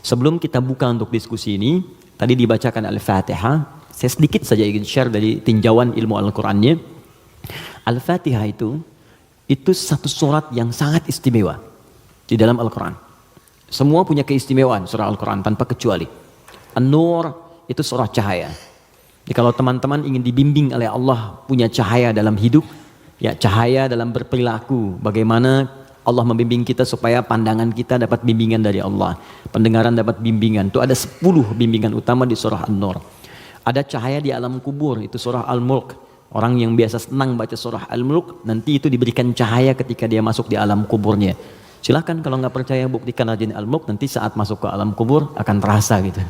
Sebelum kita buka untuk diskusi ini, tadi dibacakan Al-Fatihah. Saya sedikit saja ingin share dari tinjauan ilmu Al-Qurannya. Al-Fatihah itu satu surat yang sangat istimewa di dalam Al-Quran. Semua punya keistimewaan surah Al-Quran tanpa kecuali. An-Nur itu surah cahaya. Jadi kalau teman-teman ingin dibimbing oleh Allah punya cahaya dalam hidup, ya cahaya dalam berperilaku, bagaimana Allah membimbing kita supaya pandangan kita dapat bimbingan dari Allah, pendengaran dapat bimbingan. Itu ada 10 bimbingan utama di surah An-Nur. Ada cahaya di alam kubur, itu surah Al-Mulk. Orang yang biasa senang baca surah Al-Mulk, nanti itu diberikan cahaya ketika dia masuk di alam kuburnya. Silahkan kalau nggak percaya buktikan rajin Al-Mulk, nanti saat masuk ke alam kubur akan terasa gitu.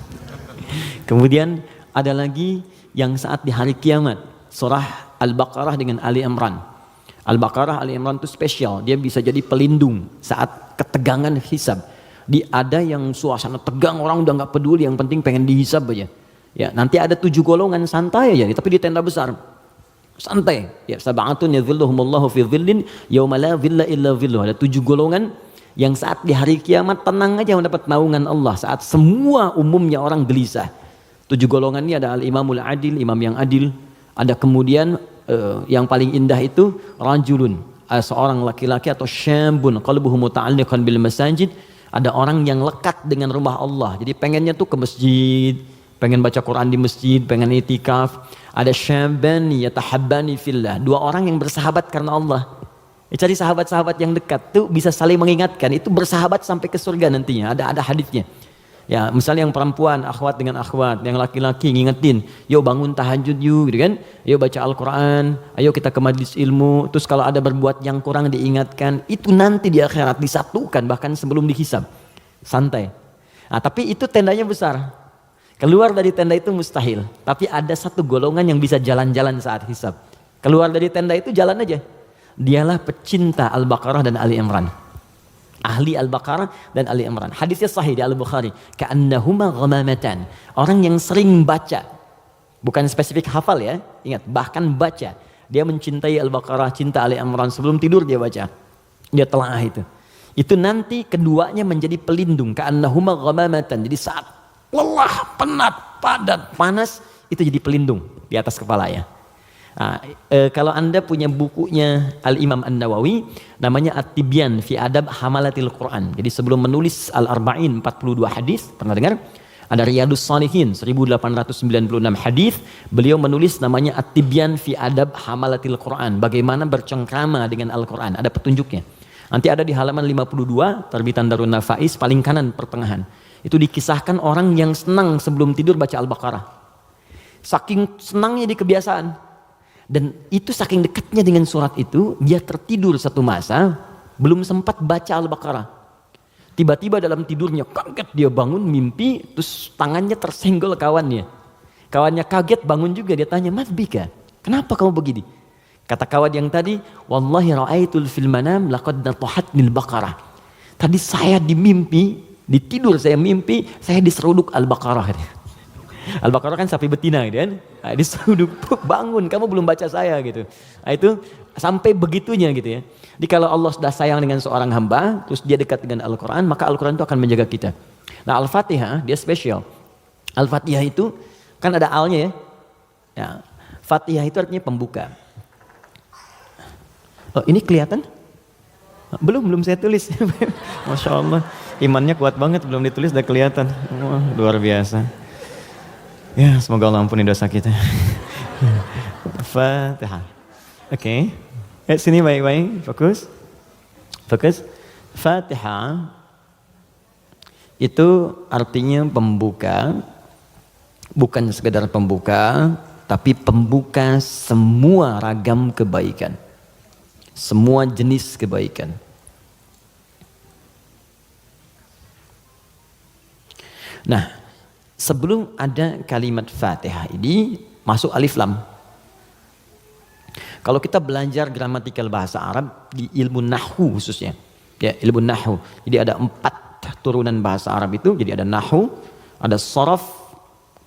Kemudian ada lagi yang saat di hari kiamat, surah Al-Baqarah dengan Ali Imran. Al-Baqarah, Ali Imran itu spesial, dia bisa jadi pelindung saat ketegangan hisab. Ada yang suasana tegang, orang udah nggak peduli, yang penting pengen dihisab aja. Ya, nanti ada 7 golongan santai aja, tapi di tenda besar. Santai. Ya, sab'atun yadhilluhumullahu fi dhillin yauma la dhilla illa dhilluh. Ada 7 golongan yang saat di hari kiamat tenang aja mendapat naungan Allah, saat semua umumnya orang gelisah. 7 golongan ini ada al-imamul adil, imam yang adil. Ada kemudian yang paling indah itu rajulun, seorang laki-laki atau syambun qalbuhu muta'alliqan bil masajid. Ada orang yang lekat dengan rumah Allah, jadi pengennya tuh ke masjid, pengen baca Quran di masjid, pengen itikaf. Ada syamban yatahabbani fillah, 2 orang yang bersahabat karena Allah. Cari sahabat-sahabat yang dekat tuh bisa saling mengingatkan, itu bersahabat sampai ke surga nantinya. Ada hadisnya. Ya, misalnya yang perempuan akhwat dengan akhwat, yang laki-laki ngingetin, yuk bangun tahajud yuk, gitu kan? Yuk baca Al-Quran, ayo kita ke majlis ilmu. Terus kalau ada berbuat yang kurang diingatkan, itu nanti di akhirat disatukan bahkan sebelum dihisab. Santai. Nah, tapi itu tendanya besar. Keluar dari tenda itu mustahil. Tapi ada 1 golongan yang bisa jalan-jalan saat hisab. Keluar dari tenda itu jalan aja. Dialah pecinta Al-Baqarah dan Ali Imran. Ahli Al-Baqarah dan Ali Imran. Hadisnya sahih di Al-Bukhari. Ka'annahuma ghamamatan. Orang yang sering baca. Bukan spesifik hafal ya. Ingat, bahkan baca. Dia mencintai Al-Baqarah, cinta Ali Imran. Sebelum tidur dia baca. Dia telaah itu. Itu nanti keduanya menjadi pelindung. Ka'annahuma ghamamatan. Jadi saat lelah, penat, padat, panas, itu jadi pelindung di atas kepala ya. Nah, kalau Anda punya bukunya Al-Imam An-Nawawi, namanya At-Tibyan fi Adab Hamalatil Quran. Jadi sebelum menulis Al-Arba'in 42 hadis, pernah dengar? Ada Riyadus Shalihin 1896 hadis, beliau menulis namanya At-Tibyan fi Adab Hamalatil Quran. Bagaimana bercengkrama dengan Al-Quran, ada petunjuknya. Nanti ada di halaman 52, terbitan Darun Nafais, paling kanan pertengahan. Itu dikisahkan orang yang senang sebelum tidur baca Al-Baqarah. Saking senangnya di kebiasaan. Dan itu saking dekatnya dengan surat itu, dia tertidur satu masa, belum sempat baca Al-Baqarah. Tiba-tiba dalam tidurnya kaget, dia bangun mimpi, terus tangannya tersenggol kawannya. Kawannya kaget, bangun juga, dia tanya, "Mas Bika, kenapa kamu begini?" Kata kawan yang tadi, "Wallahi ra'aitul fil manam laqad natahatnil Baqarah." Tadi saya di mimpi, di tidur saya mimpi, saya diseruduk Al-Baqarah. Al-Baqarah kan sapi betina gitu kan. Nah, diseruduk, bangun, kamu belum baca saya gitu. Nah, itu sampai begitunya gitu ya. Jadi kalau Allah sudah sayang dengan seorang hamba, terus dia dekat dengan Al-Quran, maka Al-Quran itu akan menjaga kita. Nah, Al-Fatihah dia spesial. Al-Fatihah itu kan ada al-nya ya. Ya. Fatihah itu artinya pembuka. Oh, ini kelihatan? Belum saya tulis. Masya Allah, imannya kuat banget, belum ditulis udah kelihatan. Wah, luar biasa. Ya, semoga Allah ampuni dosa kita. Fatihah. Oke. Sini baik-baik, fokus. Fatihah itu artinya pembuka, bukan sekedar pembuka, tapi pembuka semua ragam kebaikan. Semua jenis kebaikan. Nah, sebelum ada kalimat Fatihah ini masuk alif lam. Kalau kita belajar gramatikal bahasa Arab di ilmu nahwu khususnya, ya ilmu nahwu. Jadi ada 4 turunan bahasa Arab itu. Jadi ada nahwu, ada sharaf,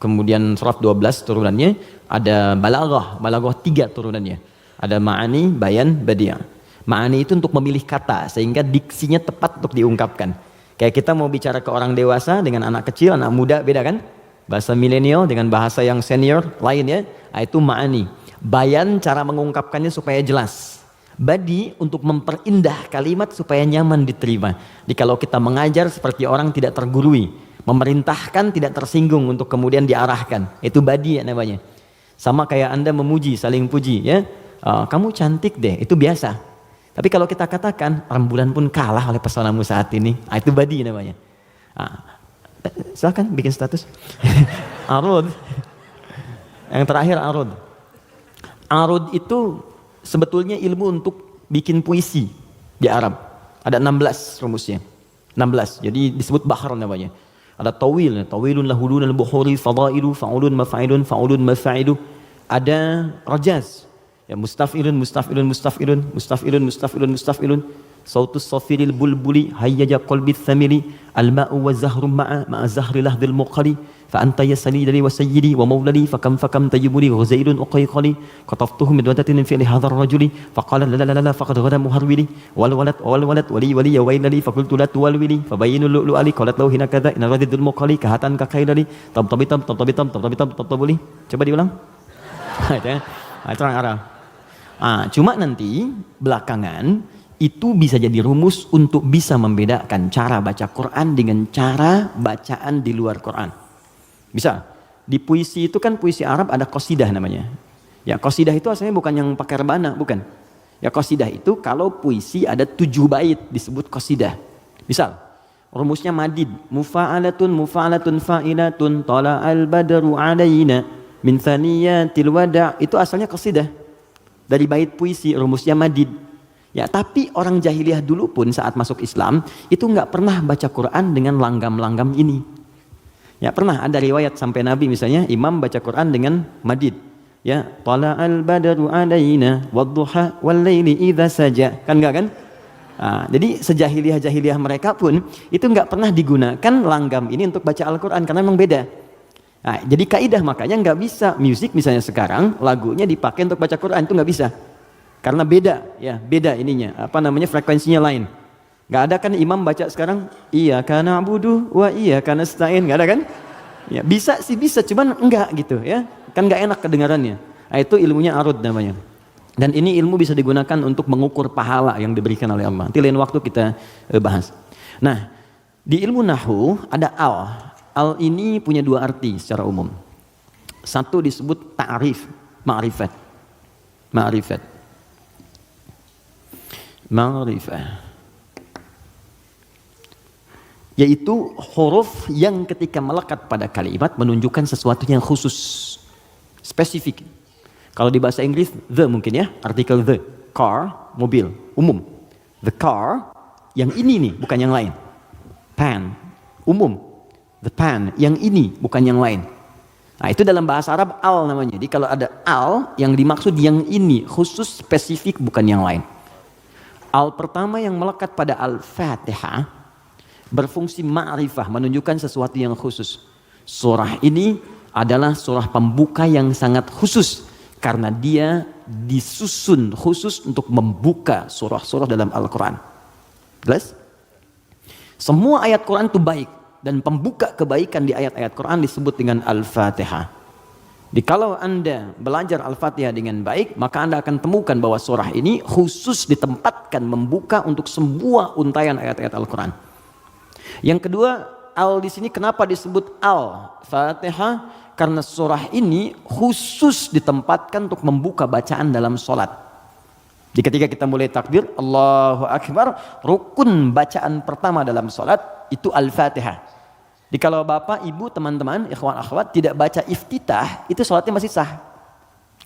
kemudian sharaf 12 turunannya, ada balaghah 3 turunannya. Ada ma'ani, bayan, badi'. Ma'ani itu untuk memilih kata sehingga diksinya tepat untuk diungkapkan. Kayak kita mau bicara ke orang dewasa dengan anak kecil, anak muda beda kan? Bahasa milenial dengan bahasa yang senior lain ya. Nah, itu ma'ani. Bayan cara mengungkapkannya supaya jelas. Badi untuk memperindah kalimat supaya nyaman diterima. Jadi kalau kita mengajar seperti orang tidak tergurui, memerintahkan tidak tersinggung untuk kemudian diarahkan. Itu badi ya namanya. Sama kayak Anda memuji, saling puji ya. Kamu cantik deh, itu biasa. Tapi kalau kita katakan rembulan pun kalah oleh pesonamu saat ini, itu badi namanya. Silakan bikin status. Arud. Yang terakhir arud. Arud itu sebetulnya ilmu untuk bikin puisi di Arab. Ada 16 rumusnya. 16. Jadi disebut bahar namanya. Ada tawil, tawilun lahulun al-buhuri fadailu fa'ulun mafa'ilun fa'ulun mafa'ilu. Ada rajaz. Ya mustaf'ilun mustaf'ilun mustaf'ilun mustaf'ilun mustaf'ilun mustaf'ilun. Sautus safiril bulbuli hayyaja qalbi thamili al-ma'u wa zahrum ma'a zahri lahdil muqali fa anta yasali dari wa sayyidi wa maulali fa kam tayyibuli ghuzailun uqayqali qataftuhu min wadatin fi hadha ar-rajuli fa qala la la la faqad ghada muharwili wal walad wali ya wailali fa qultu la tuwalwili fa bayyinu lu'ali qalat lahu hina kadza in radidul muqali kahatan ka khailali tabtabitam tabtabuli. Coba diulang. Itu orang Arab. Cuma nanti belakangan itu bisa jadi rumus untuk bisa membedakan cara baca Quran dengan cara bacaan di luar Quran. Bisa. Di puisi itu kan puisi Arab ada qasidah namanya. Ya qasidah itu asalnya bukan yang pakai rebana, bukan. Ya qasidah itu kalau puisi ada 7 bait disebut qasidah. Misal, rumusnya madid. Mufa'alatun fa'ilatun tala'al badru alaina min thaniyatil wada'. Itu asalnya qasidah. Dari bait puisi rumusnya madid. Ya, tapi orang jahiliyah dulu pun saat masuk Islam itu nggak pernah baca Quran dengan langgam-langgam ini. Ya pernah ada riwayat sampai Nabi misalnya imam baca Quran dengan madid. Ya, tala'al badru alaina wadduha wal laili idza saja. Kan enggak kan? Jadi sejahiliyah-jahiliyah mereka pun itu nggak pernah digunakan langgam ini untuk baca Al-Quran karena memang beda. Jadi kaidah makanya nggak bisa musik misalnya sekarang lagunya dipakai untuk baca Quran itu nggak bisa. Karena beda ininya, frekuensinya lain. Gak ada kan imam baca sekarang iyyaka na'budu wa iyyaka nasta'in, gak ada kan? Ya bisa sih bisa, cuman enggak gitu ya. Kan gak enak kedengarannya. Itu ilmunya arud namanya. Dan ini ilmu bisa digunakan untuk mengukur pahala yang diberikan oleh Allah. Nanti lain waktu kita bahas. Nah, di ilmu nahwu ada al. Al ini punya 2 arti secara umum. Satu disebut ta'rif, ma'rifat. Ma'rifah yaitu huruf yang ketika melekat pada kalimat menunjukkan sesuatu yang khusus, spesifik. Kalau di bahasa Inggris the mungkin ya, artikel the, car, mobil, umum. The car, yang ini nih, bukan yang lain. Pen, umum. The pen, yang ini, bukan yang lain. Itu dalam bahasa Arab al namanya. Jadi kalau ada al, yang dimaksud yang ini, khusus, spesifik, bukan yang lain. Al pertama yang melekat pada Al-Fatihah berfungsi ma'rifah, menunjukkan sesuatu yang khusus. Surah ini adalah surah pembuka yang sangat khusus karena dia disusun khusus untuk membuka surah-surah dalam Al-Quran. Jelas? Semua ayat Quran itu baik dan pembuka kebaikan di ayat-ayat Quran disebut dengan Al-Fatihah. Jadi kalau Anda belajar Al-Fatihah dengan baik, maka Anda akan temukan bahwa surah ini khusus ditempatkan membuka untuk semua untayan ayat-ayat Al-Quran. Yang kedua, al di sini kenapa disebut Al-Fatihah? Karena surah ini khusus ditempatkan untuk membuka bacaan dalam sholat. Jadi ketika kita mulai takbir, Allahu Akbar, rukun bacaan pertama dalam sholat itu Al-Fatihah. Jadi kalau bapak, ibu, teman-teman, ikhwan, akhwat tidak baca iftitah, itu sholatnya masih sah.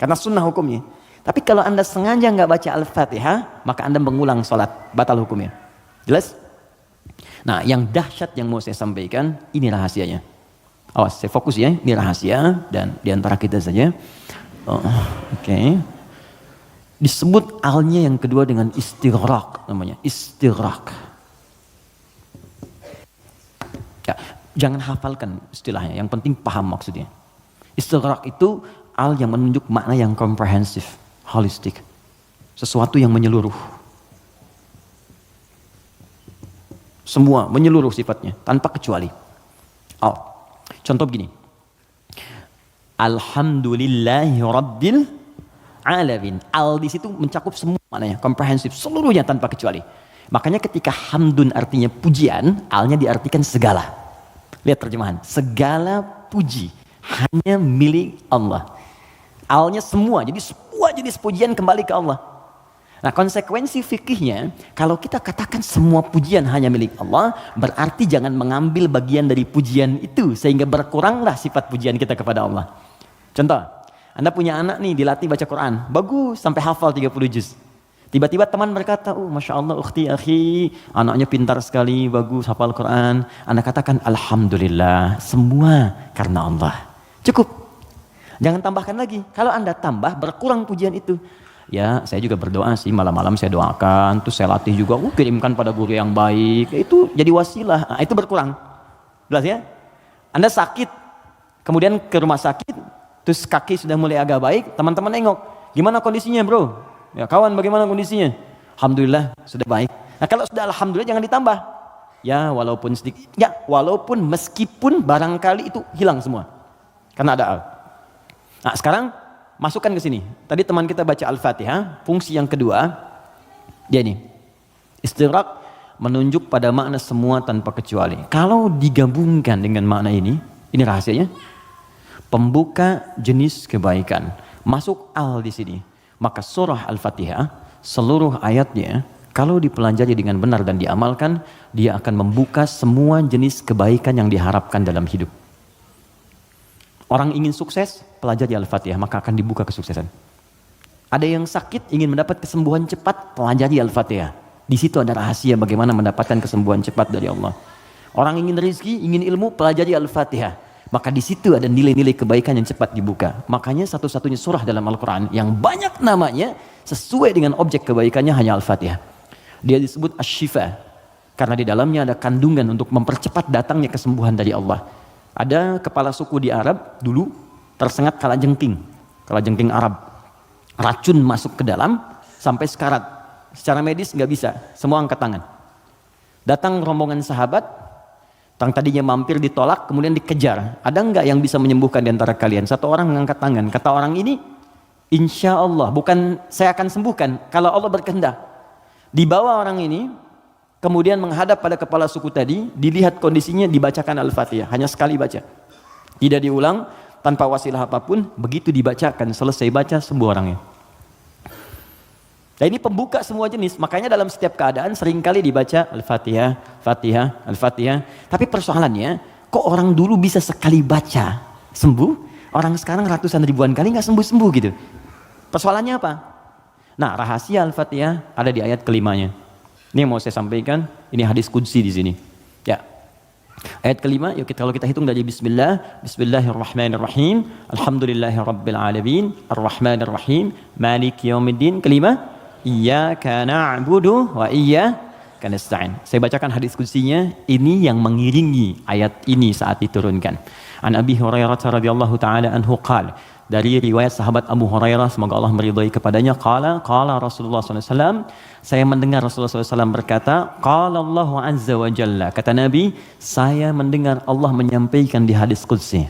Karena sunnah hukumnya. Tapi kalau Anda sengaja nggak baca Al-Fatihah, maka Anda mengulang sholat, batal hukumnya. Jelas? Nah, yang dahsyat yang mau saya sampaikan, ini rahasianya. Awas, saya fokus ya, ini rahasia dan diantara kita saja. Oke. Disebut alnya yang kedua dengan istighraq namanya, istighraq. Ya, jangan hafalkan istilahnya, yang penting paham maksudnya. Istighraq itu al yang menunjuk makna yang komprehensif, holistik. Sesuatu yang menyeluruh. semua menyeluruh sifatnya tanpa kecuali. Oh, contoh begini. Alhamdulillahi Rabbil Alamin. Al di situ mencakup semua maknanya, komprehensif, seluruhnya tanpa kecuali. Makanya ketika hamdun artinya pujian, alnya diartikan segala. Lihat terjemahan, segala puji hanya milik Allah. Alnya semua, jadi semua jenis pujian kembali ke Allah. Nah, konsekuensi fikihnya, kalau kita katakan semua pujian hanya milik Allah, berarti jangan mengambil bagian dari pujian itu, sehingga berkuranglah sifat pujian kita kepada Allah. Contoh, Anda punya anak nih, dilatih baca Quran, bagus, sampai hafal 30 juz. Tiba-tiba teman berkata, oh Masya Allah, ukhti, akhi, anaknya pintar sekali, bagus, hafal Quran. Anda katakan, Alhamdulillah, semua karena Allah. Cukup. Jangan tambahkan lagi. Kalau Anda tambah, berkurang pujian itu. Ya, saya juga berdoa sih, malam-malam saya doakan, terus saya latih juga, kirimkan pada guru yang baik, itu jadi wasilah, itu berkurang. Jelas ya? Anda sakit, kemudian ke rumah sakit, terus kaki sudah mulai agak baik, teman-teman nengok, gimana kondisinya bro? Ya kawan, bagaimana kondisinya? Alhamdulillah, sudah baik. Nah kalau sudah Alhamdulillah jangan ditambah. Ya walaupun sedikit, ya walaupun meskipun barangkali itu hilang semua. Karena ada al. Nah sekarang, masukkan ke sini. Tadi teman kita baca Al-Fatihah, fungsi yang kedua, dia ini. Istighraq menunjuk pada makna semua tanpa kecuali. Kalau digabungkan dengan makna ini rahasianya. Pembuka jenis kebaikan. Masuk al di sini. Maka surah Al-Fatihah, seluruh ayatnya, kalau dipelajari dengan benar dan diamalkan, dia akan membuka semua jenis kebaikan yang diharapkan dalam hidup. Orang ingin sukses, pelajari Al-Fatihah, maka akan dibuka kesuksesan. Ada yang sakit, ingin mendapat kesembuhan cepat, pelajari Al-Fatihah. Di situ ada rahasia bagaimana mendapatkan kesembuhan cepat dari Allah. Orang ingin rezeki, ingin ilmu, pelajari Al-Fatihah. Maka di situ ada nilai-nilai kebaikan yang cepat dibuka. Makanya satu-satunya surah dalam Al-Quran yang banyak namanya, sesuai dengan objek kebaikannya hanya Al-Fatihah. Dia disebut Asy-Syifa, karena di dalamnya ada kandungan untuk mempercepat datangnya kesembuhan dari Allah. Ada kepala suku di Arab dulu tersengat kalajengking Arab, racun masuk ke dalam sampai sekarat. Secara medis nggak bisa, semua angkat tangan. Datang rombongan sahabat, yang tadinya mampir ditolak, kemudian dikejar. Ada nggak yang bisa menyembuhkan di antara kalian? Satu orang mengangkat tangan. Kata orang ini, insya Allah, bukan saya akan sembuhkan, kalau Allah berkehendak. Dibawa orang ini, kemudian menghadap pada kepala suku tadi, dilihat kondisinya, dibacakan Al-Fatihah, hanya sekali baca. Tidak diulang, tanpa wasilah apapun, begitu dibacakan, selesai baca, sembuh orangnya. Nah ini pembuka semua jenis, makanya dalam setiap keadaan seringkali dibaca Al-Fatihah, Fatihah, Al-Fatihah. Tapi persoalannya, kok orang dulu bisa sekali baca, sembuh, orang sekarang ratusan ribuan kali nggak sembuh-sembuh gitu. Persoalannya apa? Nah rahasia Al-Fatihah ada di ayat kelimanya. Ini yang mau saya sampaikan, ini hadis qudsi di sini. Ya. Ayat kelima, yuk kalau kita hitung dari bismillah, bismillahirrahmanirrahim, alhamdulillahirabbil alamin, arrahmanirrahim, maliki yaumiddin. Kelima, iyyaka na'budu wa iyyaka nasta'in. Saya bacakan hadis qudsinya, ini yang mengiringi ayat ini saat diturunkan. An Abi Hurairah radhiyallahu taala anhu qala, dari riwayat sahabat Abu Hurairah, semoga Allah meridhai kepadanya, qala Rasulullah SAW, saya mendengar Rasulullah SAW berkata, qala Allahu azza wa jalla, kata Nabi, saya mendengar Allah menyampaikan di hadis qudsi,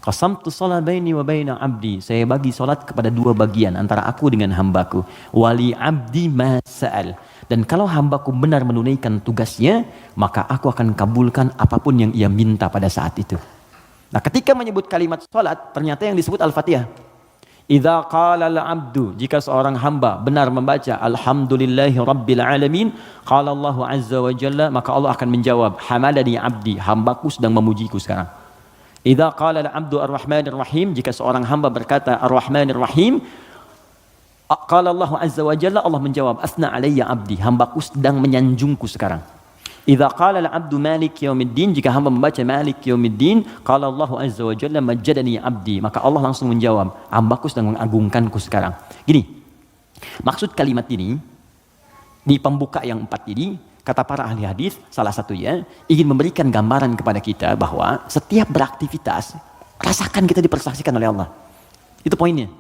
qasamtu shalah baini wa baina abdi, saya bagi salat kepada dua bagian, antara aku dengan hambaku, wali abdi ma sa'al, dan kalau hambaku benar menunaikan tugasnya, maka aku akan kabulkan apapun yang ia minta pada saat itu. Nah ketika menyebut kalimat salat, ternyata yang disebut Al-Fatihah. Idza qala al-'abdu, jika seorang hamba benar membaca alhamdulillahi rabbil alamin, qala Allahu azza wa jalla, maka Allah akan menjawab, hamadani 'abdi, hambaku sedang memujiku sekarang. Idza qala al-'abdu ar-rahmanir rahim, jika seorang hamba berkata ar-rahmanir rahim, qala Allahu azza wa jalla, Allah menjawab, asna alayya 'abdi, hambaku sedang menyanjungku sekarang. Idza qala al-'abdu maliki yaumiddin, jika hamba membaca maliki yaumiddin, qala Allahu azza wa jalla majjadani 'abdi, maka Allah langsung menjawab, hambaku sedang mengagungkanku sekarang. Gini, maksud kalimat ini di pembuka yang 4 ini, kata para ahli hadis, salah satunya ingin memberikan gambaran kepada kita bahwa setiap beraktivitas rasakan kita dipersaksikan oleh Allah. Itu poinnya.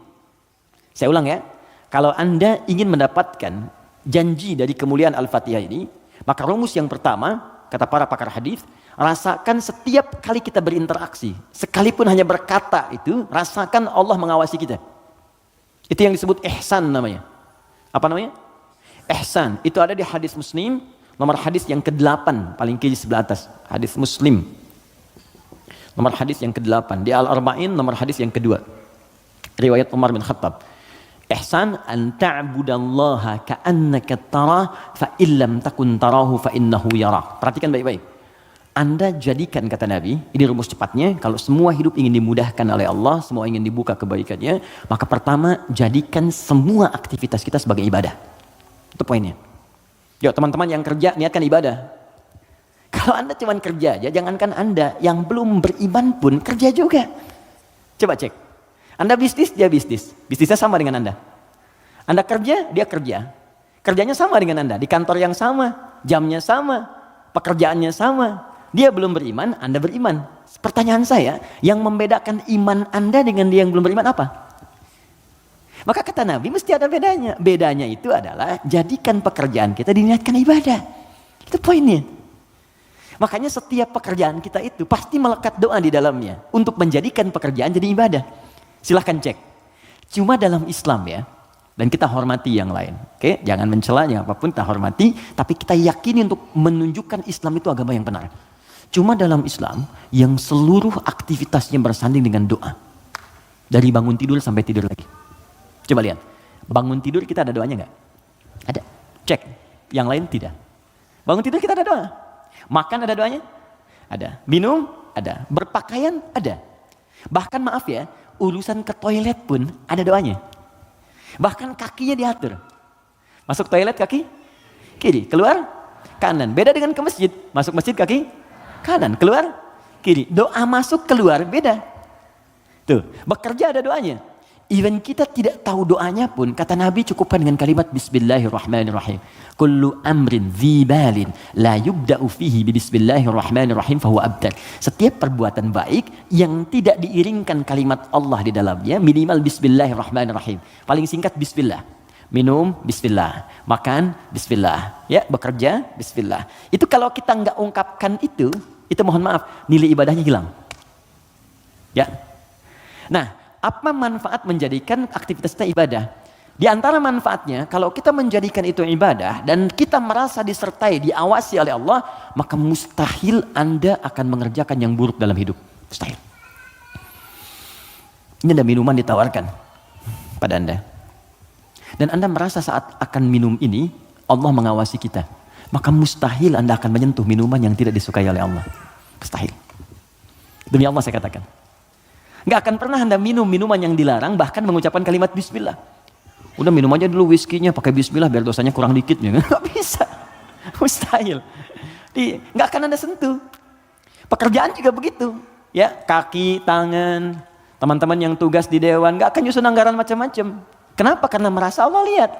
Saya ulang ya, kalau Anda ingin mendapatkan janji dari kemuliaan Al-Fatihah ini, Maka rumus yang pertama, kata para pakar hadis, rasakan setiap kali kita berinteraksi, sekalipun hanya berkata itu, rasakan Allah mengawasi kita. Itu yang disebut ihsan namanya. Apa namanya? Ihsan. Itu ada di hadis Muslim, nomor hadis yang ke-8, paling kiri sebelah atas. Hadis Muslim. Nomor hadis yang ke-8. Di Al-Arba'in, nomor hadis yang kedua. Riwayat Umar bin Khattab. Ihsan an ta'budallaha ka'annaka tarah fa illam takun tarahu fa innahu yarak. Perhatikan baik-baik. Anda jadikan, kata Nabi, ini rumus cepatnya, kalau semua hidup ingin dimudahkan oleh Allah, semua ingin dibuka kebaikannya, maka pertama jadikan semua aktivitas kita sebagai ibadah. Itu poinnya. Yuk teman-teman yang kerja, niatkan ibadah. Kalau Anda cuma kerja aja, jangankan Anda, yang belum beriman pun kerja juga. Coba cek. Anda bisnis, dia bisnis. Bisnisnya sama dengan Anda. Anda kerja, dia kerja. Kerjanya sama dengan Anda. Di kantor yang sama, jamnya sama, pekerjaannya sama. Dia belum beriman, Anda beriman. Pertanyaan saya, yang membedakan iman Anda dengan dia yang belum beriman apa? Maka kata Nabi, mesti ada bedanya. Bedanya itu adalah, jadikan pekerjaan kita diniatkan ibadah. Itu poinnya. Makanya setiap pekerjaan kita itu pasti melekat doa di dalamnya. Untuk menjadikan pekerjaan jadi ibadah. Silahkan cek. Cuma dalam Islam ya, dan kita hormati yang lain. Oke, jangan mencela, jangan apapun, kita hormati. Tapi kita yakini untuk menunjukkan Islam itu agama yang benar. Cuma dalam Islam, yang seluruh aktivitasnya bersanding dengan doa. Dari bangun tidur sampai tidur lagi. Coba lihat. Bangun tidur kita ada doanya nggak? Ada. Cek. Yang lain tidak. Bangun tidur kita ada doa. Makan ada doanya? Ada. Minum? Ada. Berpakaian? Ada. Bahkan maaf ya, urusan ke toilet pun ada doanya. Bahkan kakinya diatur. Masuk toilet kaki kiri, keluar kanan. Beda dengan ke masjid. Masuk masjid kaki kanan, keluar kiri. Doa masuk keluar beda. Tuh, bekerja ada doanya. Even kita tidak tahu doanya pun, kata Nabi cukupkan dengan kalimat Bismillahirrahmanirrahim. Kullu amrin dzibalin la yubda'u fihi bi Bismillahirrahmanirrahim fahuwa abtar. Setiap perbuatan baik yang tidak diiringkan kalimat Allah di dalamnya, minimal Bismillahirrahmanirrahim. Paling singkat Bismillah. Minum Bismillah, makan Bismillah, ya bekerja Bismillah. Itu kalau kita nggak ungkapkan itu mohon maaf, nilai ibadahnya hilang. Ya. Nah, apa manfaat menjadikan aktivitas kita ibadah? Di antara manfaatnya, kalau kita menjadikan itu ibadah dan kita merasa disertai, diawasi oleh Allah, maka mustahil Anda akan mengerjakan yang buruk dalam hidup. Mustahil. Ini ada minuman ditawarkan pada Anda. Dan Anda merasa saat akan minum ini, Allah mengawasi kita. Maka mustahil Anda akan menyentuh minuman yang tidak disukai oleh Allah. Mustahil. Demi Allah saya katakan. Gak akan pernah Anda minum minuman yang dilarang, bahkan mengucapkan kalimat Bismillah. Udah minum aja dulu whiskinya pakai Bismillah biar dosanya kurang dikit. Gak bisa. Mustahil. Gak akan Anda sentuh. Pekerjaan juga begitu. Ya, kaki, tangan, teman-teman yang tugas di dewan gak akan nyusun anggaran macam-macam. Kenapa? Karena merasa Allah lihat.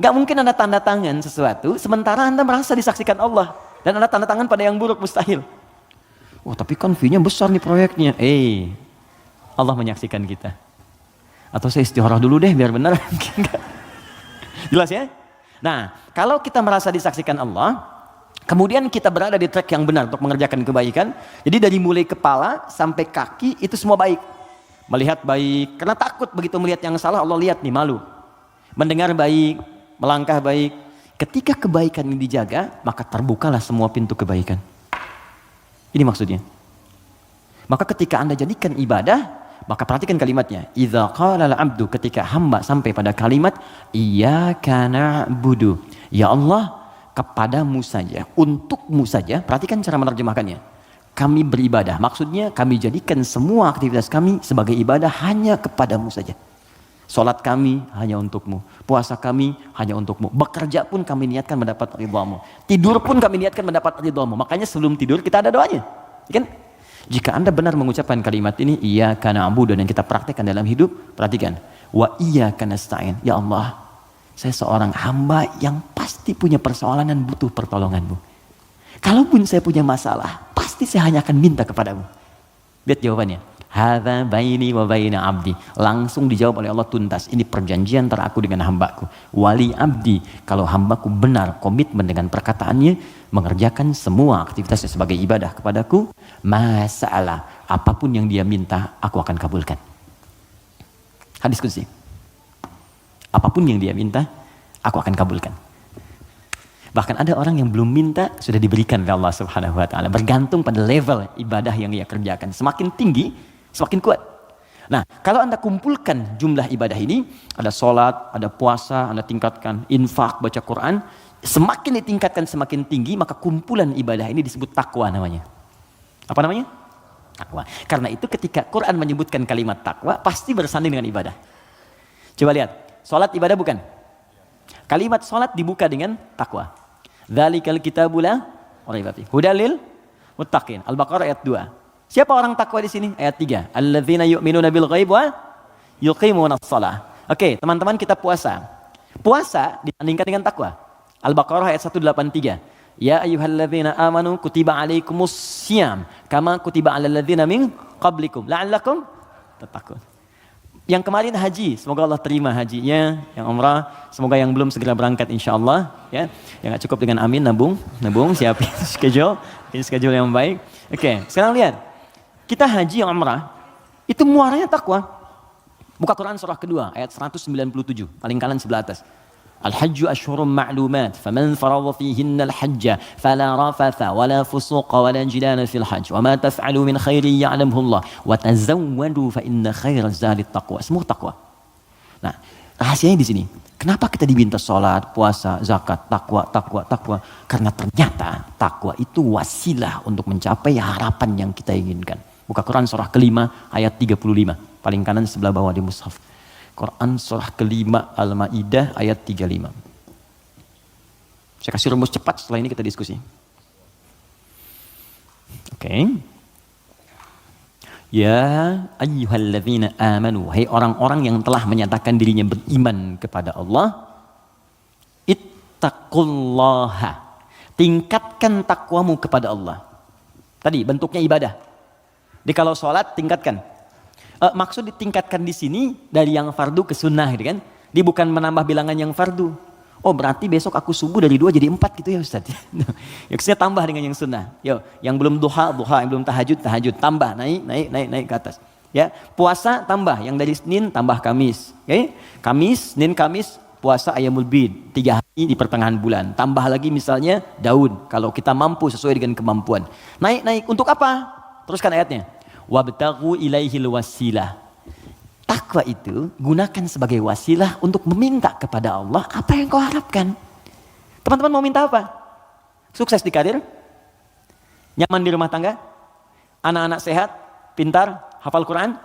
Gak mungkin Anda tanda tangan sesuatu sementara Anda merasa disaksikan Allah. Dan Anda tanda tangan pada yang buruk, mustahil. Oh tapi kan fee-nya besar nih proyeknya. Allah menyaksikan kita. Atau saya istikharah dulu deh biar benar. Jelas ya? Nah, kalau kita merasa disaksikan Allah, kemudian kita berada di track yang benar untuk mengerjakan kebaikan. Jadi dari mulai kepala sampai kaki itu semua baik. Melihat baik, karena takut begitu melihat yang salah Allah lihat nih, malu. Mendengar baik, melangkah baik. Ketika kebaikan ini dijaga, maka terbukalah semua pintu kebaikan. Ini maksudnya. Maka ketika Anda jadikan ibadah, maka perhatikan kalimatnya. Idza qala al-'abdu, ketika hamba sampai pada kalimat iyyaka na'budu. Ya Allah, kepadamu saja, untukmu saja. Perhatikan cara menerjemahkannya. Kami beribadah. Maksudnya kami jadikan semua aktivitas kami sebagai ibadah hanya kepadamu saja. Salat kami hanya untukmu. Puasa kami hanya untukmu. Bekerja pun kami niatkan mendapat ridhamu. Tidur pun kami niatkan mendapat ridhamu. Makanya sebelum tidur kita ada doanya. Kan? Jika Anda benar mengucapkan kalimat ini, iyyaka na'budu, dan kita praktekkan dalam hidup, perhatikan. Wa iyyaka nasta'in. Ya Allah, saya seorang hamba yang pasti punya persoalan dan butuh pertolonganmu. Kalaupun saya punya masalah, pasti saya hanya akan minta kepadamu. Lihat jawabannya. Hadza baini wa baina abdi. Langsung dijawab oleh Allah tuntas. Ini perjanjian antara aku dengan hambaku. Wali abdi. Kalau hambaku benar komitmen dengan perkataannya, mengerjakan semua aktivitasnya sebagai ibadah kepadaku, masalah apapun yang dia minta, aku akan kabulkan. Hadis qudsi. Apapun yang dia minta, aku akan kabulkan. Bahkan ada orang yang belum minta sudah diberikan oleh Allah Subhanahu wa taala, bergantung pada level ibadah yang ia kerjakan. Semakin tinggi, semakin kuat. Nah, kalau Anda kumpulkan jumlah ibadah ini, ada sholat, ada puasa, Anda tingkatkan, infak, baca Quran, semakin ditingkatkan semakin tinggi, maka kumpulan ibadah ini disebut takwa namanya. Apa namanya? Takwa. Karena itu ketika Quran menyebutkan kalimat takwa, pasti bersanding dengan ibadah. Coba lihat, sholat ibadah bukan? Kalimat sholat dibuka dengan takwa. Dzalikal kitabul la raiba fihi hudal lil muttaqin. Al-Baqarah ayat 2. Siapa orang takwa di sini? Ayat 3. Alladzina yu'minuna bil ghaib wa yuqimunas shalah. Oke, teman-teman kita puasa. Puasa dibandingkan dengan takwa. Al-Baqarah ayat 183. Ya ayyuhalladzina amanu kutiba alaikumus syiyam kama kutiba alal ladzina min qablikum la'allakum tattaqun. Yang kemarin haji, semoga Allah terima hajinya. Yang umrah, semoga yang belum segera berangkat insyaallah ya. Yang nggak cukup dengan amin, nabung, siapin schedule yang baik. Oke, sekarang lihat. Kita haji yang umrah, itu muaranya takwa. Buka Quran surah kedua ayat 197, paling kanan sebelah atas. Al-hajju ashhurum ma'lumat, faman faradha fihinna al-hajja fala rafatha wala fusuqa wala jidala fil hajj wa ma taf'alu min khairin ya'lamhu Allah wa tazawwadu fa inna khairaz zadi taqwa. Semua takwa. Nah, rahasianya di sini. Kenapa kita diminta salat, puasa, zakat, takwa? Karena ternyata takwa itu wasilah untuk mencapai harapan yang kita inginkan. Buka Quran surah kelima ayat 35, paling kanan sebelah bawah di mushaf. Quran surah kelima Al-Maidah ayat 35. Saya kasih rumus cepat, setelah ini kita diskusi. Oke. Ya ayyuhalladzina amanu, hai orang-orang yang telah menyatakan dirinya beriman kepada Allah, ittaqullaha, tingkatkan takwamu kepada Allah. Tadi bentuknya ibadah. Jadi kalau sholat tingkatkan. Maksud ditingkatkan di sini dari yang fardu ke sunnah gitu kan. Dia bukan menambah bilangan yang fardu. Oh berarti besok aku subuh dari 2 jadi 4 gitu ya Ustaz. Ya saya tambah dengan yang sunnah. Yo, yang belum duha, yang belum tahajud, tambah, naik ke atas. Ya, puasa tambah, yang dari Senin tambah Kamis. Okay? Kamis, Senin, Kamis, puasa Ayyamul Bid, 3 hari di pertengahan bulan. Tambah lagi misalnya daun, kalau kita mampu sesuai dengan kemampuan. Naik, untuk apa? Teruskan ayatnya. Wabtaghu ilaihil wasilah. Takwa itu gunakan sebagai wasilah untuk meminta kepada Allah apa yang kau harapkan. Teman-teman mau minta apa? Sukses di karir? Nyaman di rumah tangga? Anak-anak sehat? Pintar? Hafal Quran?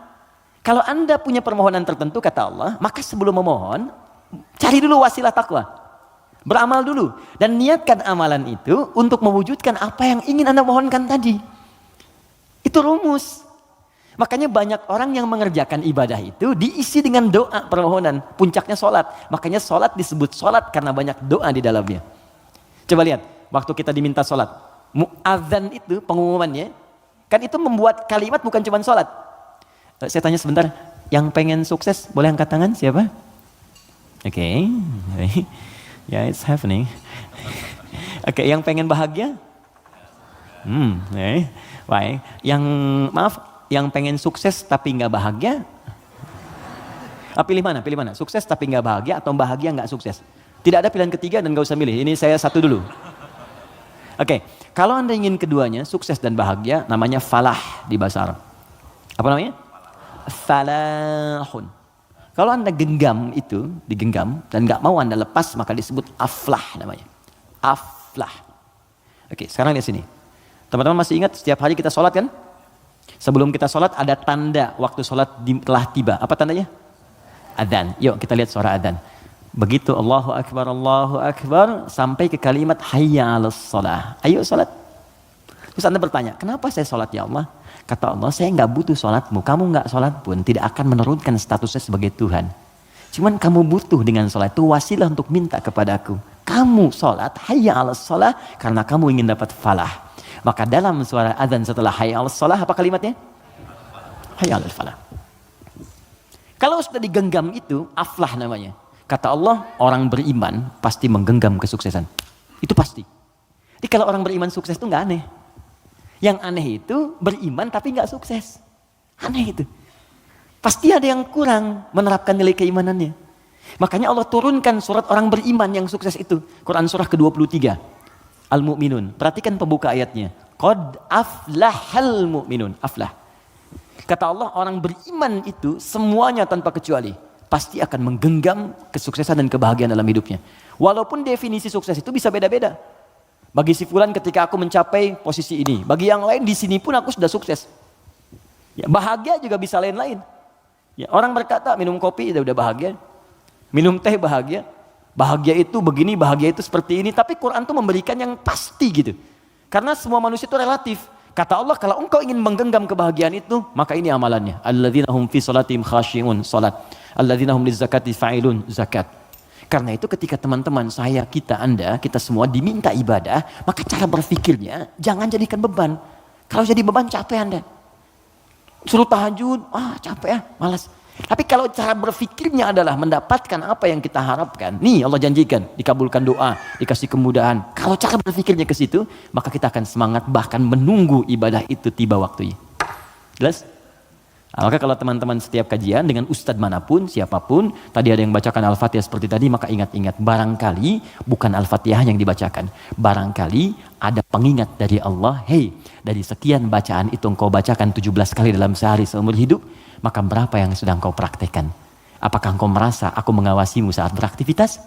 Kalau Anda punya permohonan tertentu kata Allah, maka sebelum memohon, cari dulu wasilah takwa. Beramal dulu. Dan niatkan amalan itu untuk mewujudkan apa yang ingin Anda mohonkan tadi. Itu rumus. Makanya banyak orang yang mengerjakan ibadah itu diisi dengan doa permohonan. Puncaknya sholat. Makanya sholat disebut sholat karena banyak doa di dalamnya. Coba lihat, waktu kita diminta sholat. Mu'adzan itu pengumumannya, kan itu membuat kalimat bukan cuma sholat. Saya tanya sebentar, yang pengen sukses boleh angkat tangan siapa? Oke. Ya, it's happening. Oke, yang pengen bahagia? Baik. Yang pengen sukses tapi nggak bahagia, pilih mana? Sukses tapi nggak bahagia atau bahagia nggak sukses? Tidak ada pilihan ketiga dan nggak usah milih. Ini saya satu dulu. Oke, kalau Anda ingin keduanya, sukses dan bahagia, namanya falah di bahasa Arab. Apa namanya? Falahun. Kalau Anda digenggam dan nggak mau Anda lepas, maka disebut aflah namanya. Aflah. Oke, sekarang lihat sini. Teman-teman masih ingat setiap hari kita sholat kan? Sebelum kita sholat ada tanda waktu sholat telah tiba. Apa tandanya? Adzan. Yuk kita lihat suara adzan. Begitu Allahu Akbar sampai ke kalimat hayya 'alas shalah. Ayo sholat. Terus Anda bertanya, kenapa saya sholat ya Allah? Kata Allah, saya nggak butuh sholatmu. Kamu nggak sholat pun tidak akan menurunkan statusnya sebagai Tuhan. Cuman kamu butuh dengan sholat itu wasilah untuk minta kepadaku. Kamu sholat hayya 'alas shalah karena kamu ingin dapat falah. Maka dalam suara azan setelah hayya 'alas shalah apa kalimatnya? hayya 'alal falah. Kalau sudah digenggam itu, aflah namanya. Kata Allah, orang beriman pasti menggenggam kesuksesan. Itu pasti. Jadi kalau orang beriman sukses itu nggak aneh. Yang aneh itu beriman tapi nggak sukses. Aneh itu. Pasti ada yang kurang menerapkan nilai keimanannya. Makanya Allah turunkan surat orang beriman yang sukses itu. Quran surah ke-23. Al-Mu'minun. Perhatikan pembuka ayatnya. Qad aflahal mu'minun. Aflah. Kata Allah, orang beriman itu semuanya tanpa kecuali pasti akan menggenggam kesuksesan dan kebahagiaan dalam hidupnya. Walaupun definisi sukses itu bisa beda-beda. Bagi si fulan ketika aku mencapai posisi ini, bagi yang lain di sini pun aku sudah sukses. Ya, bahagia juga bisa lain-lain. Ya, orang berkata minum kopi udah bahagia, minum teh bahagia. Bahagia itu begini, bahagia itu seperti ini. Tapi Quran tuh memberikan yang pasti gitu. Karena semua manusia itu relatif. Kata Allah, kalau engkau ingin menggenggam kebahagiaan itu, maka ini amalannya. Alladzina hum fi salatihim khashi'un, salat. Alladzina hum lizakati fa'ilun, zakat. Karena itu ketika teman-teman saya, kita semua diminta ibadah, maka cara berpikirnya jangan jadikan beban. Kalau jadi beban capek Anda. Suruh tahajud, capek malas. Tapi kalau cara berpikirnya adalah mendapatkan apa yang kita harapkan, nih Allah janjikan, dikabulkan doa, dikasih kemudahan. Kalau cara berpikirnya ke situ, maka kita akan semangat bahkan menunggu ibadah itu tiba waktunya. Jelas? Nah, maka kalau teman-teman setiap kajian dengan ustadz manapun, siapapun, tadi ada yang bacakan Al-Fatihah seperti tadi, maka ingat-ingat, barangkali bukan Al-Fatihah yang dibacakan. Barangkali ada pengingat dari Allah, hey, dari sekian bacaan itu engkau bacakan 17 kali dalam sehari seumur hidup, maka berapa yang sudah engkau praktekkan? Apakah engkau merasa aku mengawasimu saat beraktivitas?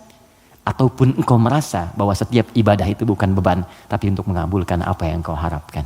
Ataupun engkau merasa bahwa setiap ibadah itu bukan beban, tapi untuk mengabulkan apa yang engkau harapkan?